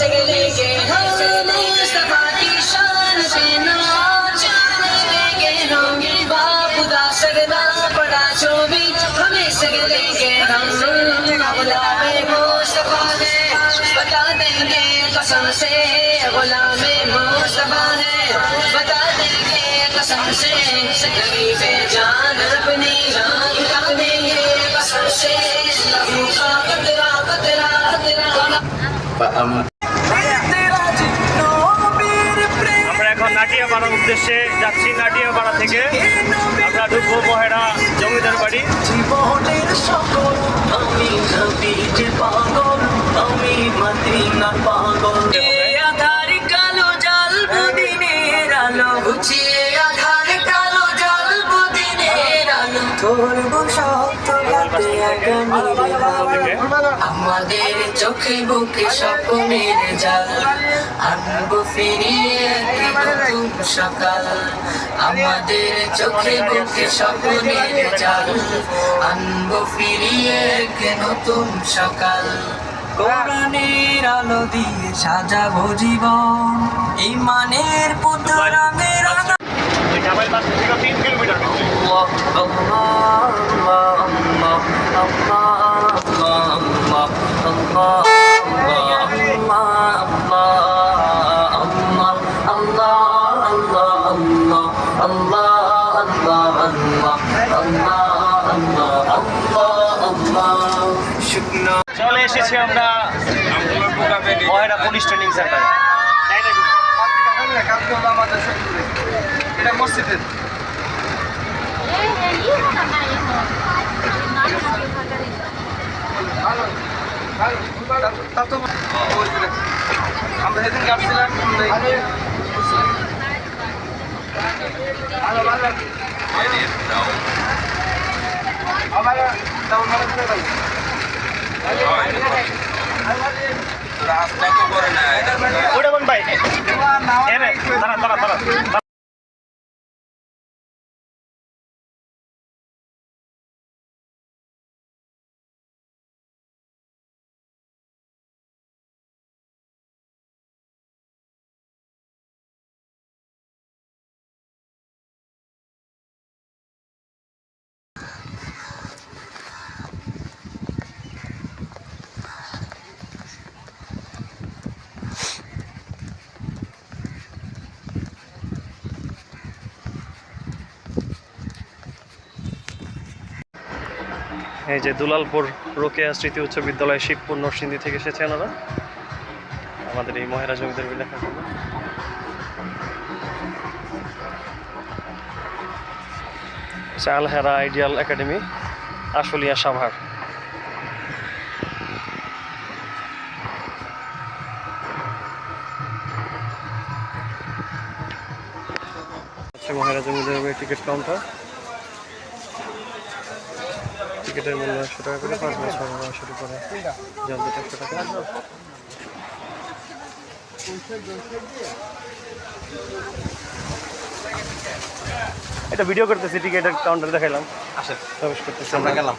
से लेके मुस्तफा की शान से नाचेंगे होंगे खुदा सगदा बड़ा जो भी हमें से लेके हम गुलामे मुस्तफा है बता देंगे कसम से गुलामे मुस्तफा है बता देंगे कसम से जिंदगी पे जान अपनी लगा देंगे कसम से लहू का कतरा कतरा कतरा। আমরা এখন নাটিয়াপাড়ার উদ্দেশ্যে যাচ্ছি। নাটিয়াপাড়া থেকে আমরা ঢুকবো মহেরা জমিদার বাড়ি। জীবনের সকল আমি নবীর পাগল আমি মদিনার পাগল আধার কালো জ্বলবো দিনের আলো বুঝিয়ে আধার কালো জ্বলবো দিনের আলো ধরবো সত্য রাতে আমাদের চোখে বুকে স্বপ্নের জাল আনবো ফিরিয়ে এক নতুন সকাল আমাদের চোখে বুকে স্বপ্নের জাল আনবো ফিরিয়ে এক নতুন সকাল কোরআনের আলো দিয়ে সাজাবো জীবন ঈমানের পুতরামের আলো জামাল বাস থেকে 3 কিলোমিটার। আল্লাহ আল্লাহ আল্লাহ আল্লাহ আল্লাহ চলে এসেছি আমরা মহেরা পুলিশ ট্রেনিং সেন্টারে। এটা মসজিদের আমরা সেদিন কাটছিলাম ওটা কোন বাইক? তারা তারা তারা এই যে দুলালপুর রোকেয়া স্মৃতি উচ্চ বিদ্যালয় শিবপুর নরসিংদী থেকে এসেছেন ওরা আমাদের এই মহেরা জমিদার বাড়ি দেখার জন্য। Alhera ideal academy Ashulia Savar. মহেরা জমিদার বাড়ি টিকিট কাউন্টার। টিকিটের মূল্য 100 টাকা করে 5 বছর শুরু করে জলদি 100 টাকা। এটা ভিডিও করতেছি টিকিটের কাউন্টার দেখাইলাম। প্রবেশ করতেছি আমরা গেলাম।